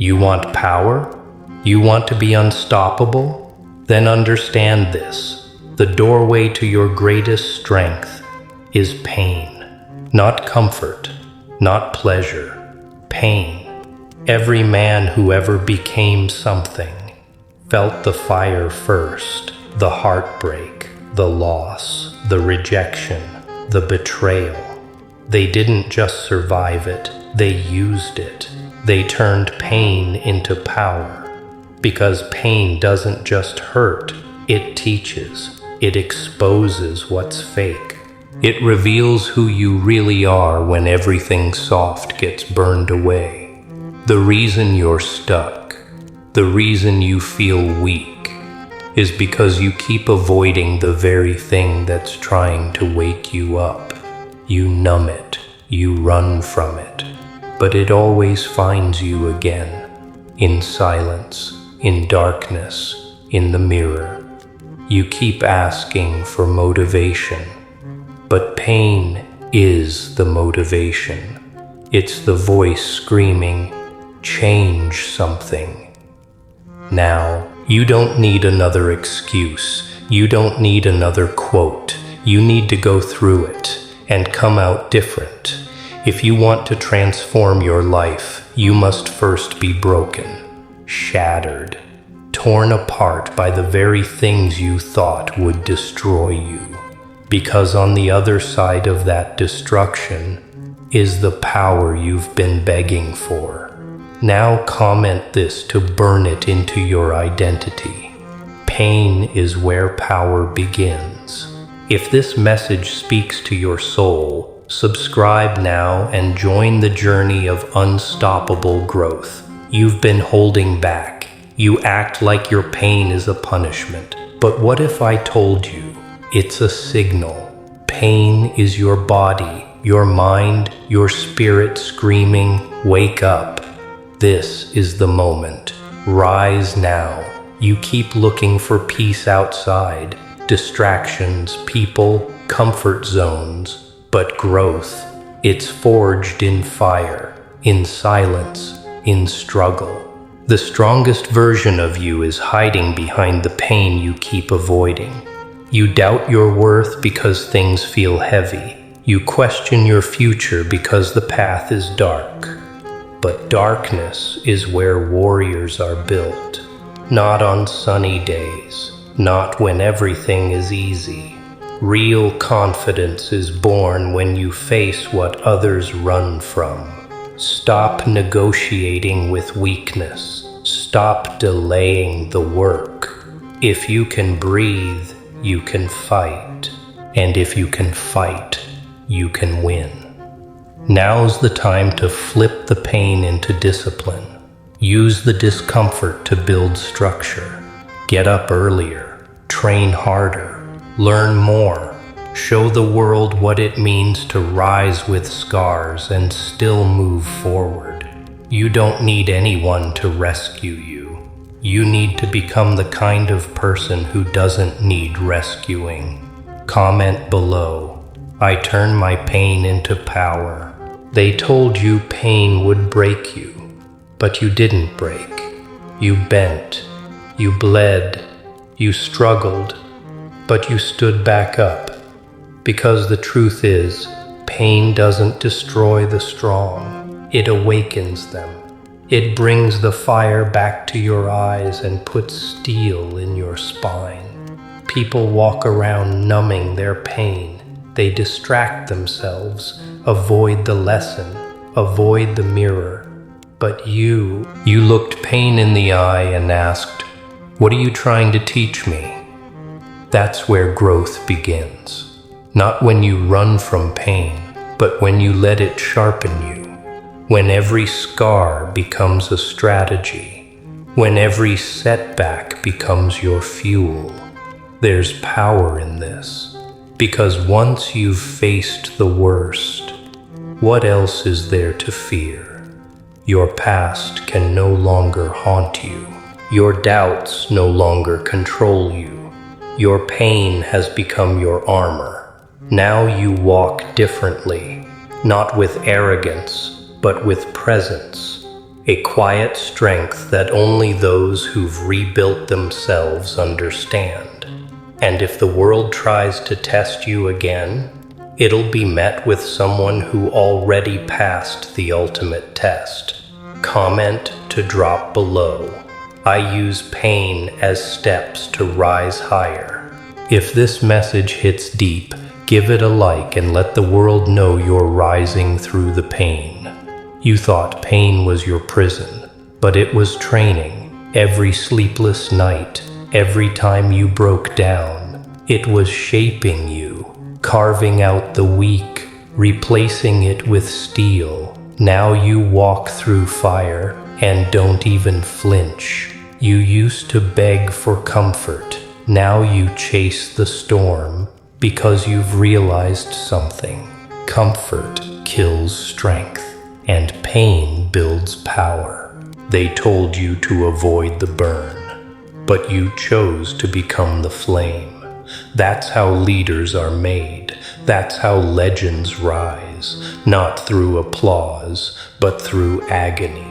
You want power? You want to be unstoppable? Then understand this. The doorway to your greatest strength is pain. Not comfort, not pleasure, pain. Every man who ever became something felt the fire first, the heartbreak, the loss, the rejection, the betrayal. They didn't just survive it, they used it. They turned pain into power. Because pain doesn't just hurt, it teaches. It exposes what's fake. It reveals who you really are when everything soft gets burned away. The reason you're stuck, the reason you feel weak, is because you keep avoiding the very thing that's trying to wake you up. You numb it, you run from it, but it always finds you again, in silence, in darkness, in the mirror. You keep asking for motivation, but pain is the motivation. It's the voice screaming, change something. Now, you don't need another excuse. You don't need another quote. You need to go through it and come out different. If you want to transform your life, you must first be broken, shattered, torn apart by the very things you thought would destroy you. Because on the other side of that destruction is the power you've been begging for. Now comment this to burn it into your identity. Pain is where power begins. If this message speaks to your soul, subscribe now and join the journey of unstoppable growth. You've been holding back. You act like your pain is a punishment. But what if I told you it's a signal? Pain is your body, your mind, your spirit screaming, wake up. This is the moment. Rise now. You keep looking for peace outside, distractions, people, comfort zones. But growth, it's forged in fire, in silence, in struggle. The strongest version of you is hiding behind the pain you keep avoiding. You doubt your worth because things feel heavy. You question your future because the path is dark. But darkness is where warriors are built. Not on sunny days, not when everything is easy. Real confidence is born when you face what others run from. Stop negotiating with weakness. Stop delaying the work. If you can breathe, you can fight. And if you can fight, you can win. Now's the time to flip the pain into discipline. Use the discomfort to build structure. Get up earlier. Train harder. Learn more. Show the world what it means to rise with scars and still move forward. You don't need anyone to rescue you. You need to become the kind of person who doesn't need rescuing. Comment below. I turn my pain into power. They told you pain would break you, but you didn't break. You bent. You bled. You struggled. But you stood back up. Because the truth is, pain doesn't destroy the strong. It awakens them. It brings the fire back to your eyes and puts steel in your spine. People walk around numbing their pain. They distract themselves, avoid the lesson, avoid the mirror. But you looked pain in the eye and asked, "What are you trying to teach me?" That's where growth begins. Not when you run from pain, but when you let it sharpen you. When every scar becomes a strategy. When every setback becomes your fuel. There's power in this. Because once you've faced the worst, what else is there to fear? Your past can no longer haunt you. Your doubts no longer control you. Your pain has become your armor. Now you walk differently, not with arrogance, but with presence. A quiet strength that only those who've rebuilt themselves understand. And if the world tries to test you again, it'll be met with someone who already passed the ultimate test. Comment to drop below. I use pain as steps to rise higher. If this message hits deep, give it a like and let the world know you're rising through the pain. You thought pain was your prison, but it was training. Every sleepless night, every time you broke down, it was shaping you, carving out the weak, replacing it with steel. Now you walk through fire and don't even flinch. You used to beg for comfort. Now you chase the storm because you've realized something. Comfort kills strength, and pain builds power. They told you to avoid the burn, but you chose to become the flame. That's how leaders are made. That's how legends rise, not through applause, but through agony.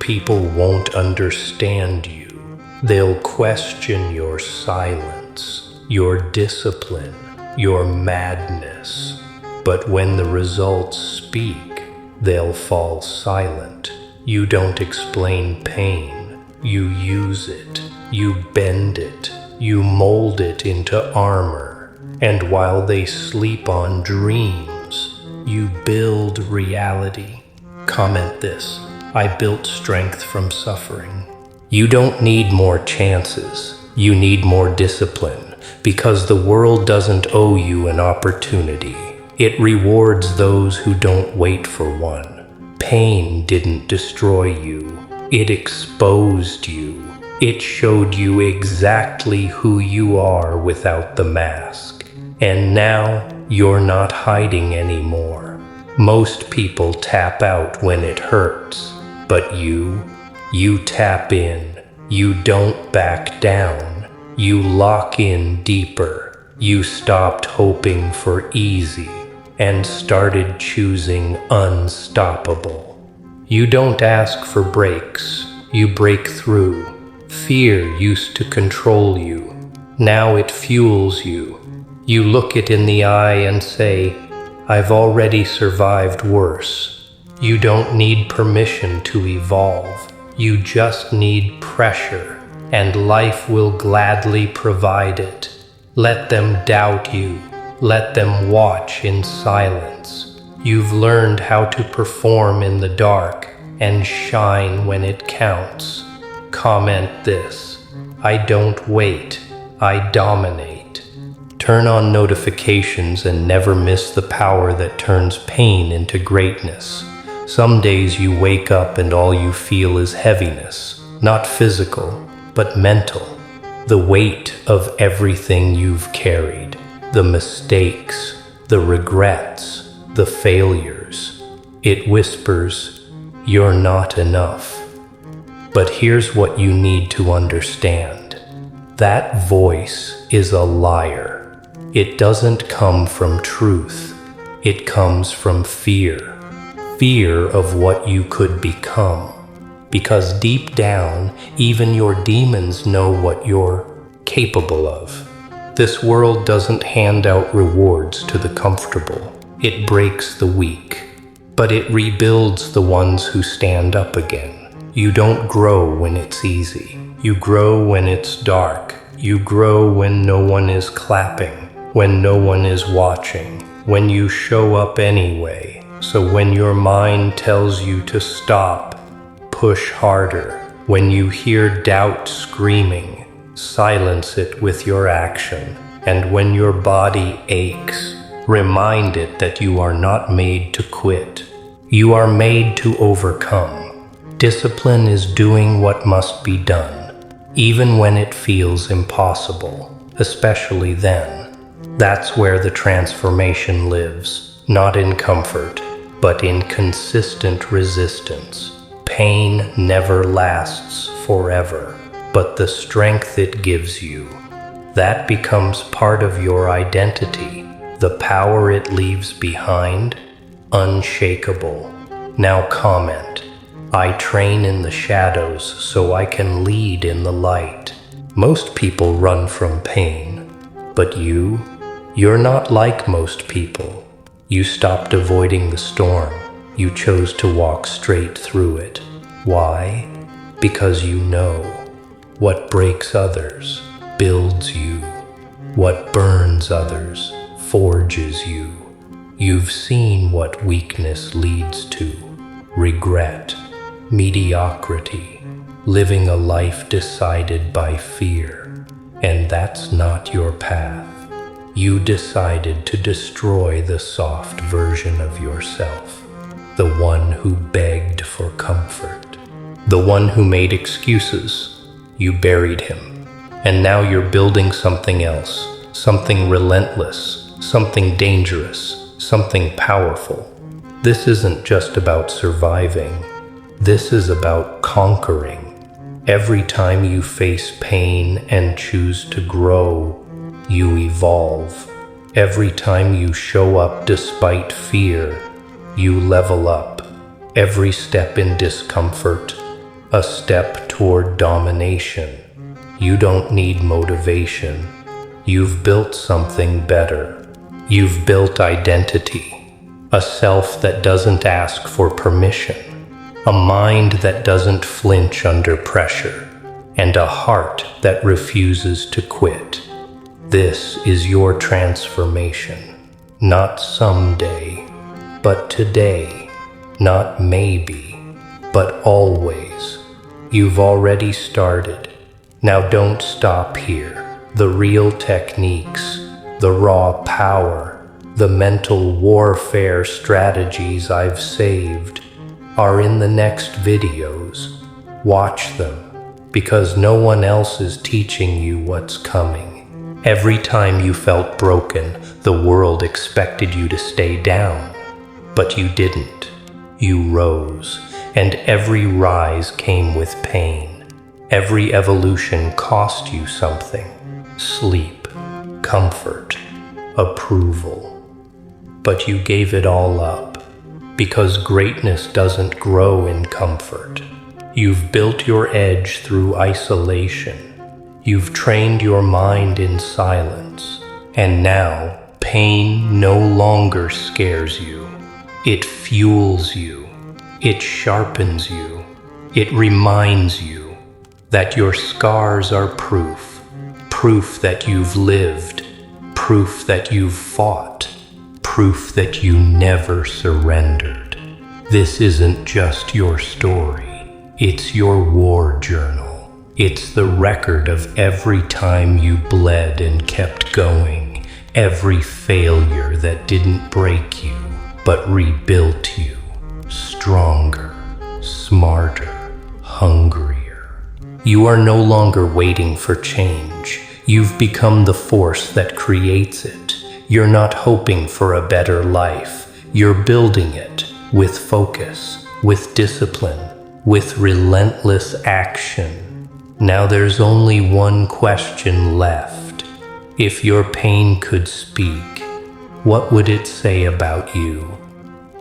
People won't understand you. They'll question your silence, your discipline, your madness. But when the results speak, they'll fall silent. You don't explain pain. You use it. You bend it. You mold it into armor. And while they sleep on dreams, you build reality. Comment this: I built strength from suffering. You don't need more chances. You need more discipline, because the world doesn't owe you an opportunity. It rewards those who don't wait for one. Pain didn't destroy you. It exposed you. It showed you exactly who you are without the mask. And now you're not hiding anymore. Most people tap out when it hurts, but you tap in. You don't back down. You lock in deeper. You stopped hoping for easy and started choosing unstoppable. You don't ask for breaks. You break through. Fear used to control you. Now it fuels you. You look it in the eye and say, I've already survived worse. You don't need permission to evolve. You just need pressure, and life will gladly provide it. Let them doubt you. Let them watch in silence. You've learned how to perform in the dark and shine when it counts. Comment this: I don't wait, I dominate. Turn on notifications and never miss the power that turns pain into greatness. Some days you wake up and all you feel is heaviness, not physical, but mental. The weight of everything you've carried, the mistakes, the regrets, the failures. It whispers, you're not enough. But here's what you need to understand. That voice is a liar. It doesn't come from truth. It comes from fear. Fear of what you could become. Because deep down, even your demons know what you're capable of. This world doesn't hand out rewards to the comfortable. It breaks the weak. But it rebuilds the ones who stand up again. You don't grow when it's easy. You grow when it's dark. You grow when no one is clapping, when no one is watching, when you show up anyway. So when your mind tells you to stop, push harder. When you hear doubt screaming, silence it with your action. And when your body aches, remind it that you are not made to quit. You are made to overcome. Discipline is doing what must be done, even when it feels impossible, especially then. That's where the transformation lives, not in comfort, but in consistent resistance. Pain never lasts forever, but the strength it gives you, that becomes part of your identity. The power it leaves behind, unshakable. Now comment, I train in the shadows so I can lead in the light. Most people run from pain, but you're not like most people. You stopped avoiding the storm. You chose to walk straight through it. Why? Because you know what breaks others builds you. What burns others forges you. You've seen what weakness leads to: regret, mediocrity, living a life decided by fear. And that's not your path. You decided to destroy the soft version of yourself, the one who begged for comfort, the one who made excuses. You buried him, and now you're building something else, something relentless, something dangerous, something powerful. This isn't just about surviving. This is about conquering. Every time you face pain and choose to grow, you evolve. Every time you show up despite fear, you level up. Every step in discomfort, a step toward domination. You don't need motivation. You've built something better. You've built identity, a self that doesn't ask for permission, a mind that doesn't flinch under pressure, and a heart that refuses to quit. This is your transformation, not someday, but today, not maybe, but always. You've already started. Now don't stop here. The real techniques, the raw power, the mental warfare strategies I've saved are in the next videos. Watch them, because no one else is teaching you what's coming. Every time you felt broken, the world expected you to stay down. But you didn't. You rose, and every rise came with pain. Every evolution cost you something: sleep, comfort, approval. But you gave it all up, because greatness doesn't grow in comfort. You've built your edge through isolation. You've trained your mind in silence, and now pain no longer scares you. It fuels you. It sharpens you. It reminds you that your scars are proof that you've lived, proof that you've fought, proof that you never surrendered. This isn't just your story. It's your war journal. It's the record of every time you bled and kept going, every failure that didn't break you, but rebuilt you, stronger, smarter, hungrier. You are no longer waiting for change. You've become the force that creates it. You're not hoping for a better life. You're building it with focus, with discipline, with relentless action. Now there's only one question left. If your pain could speak, what would it say about you?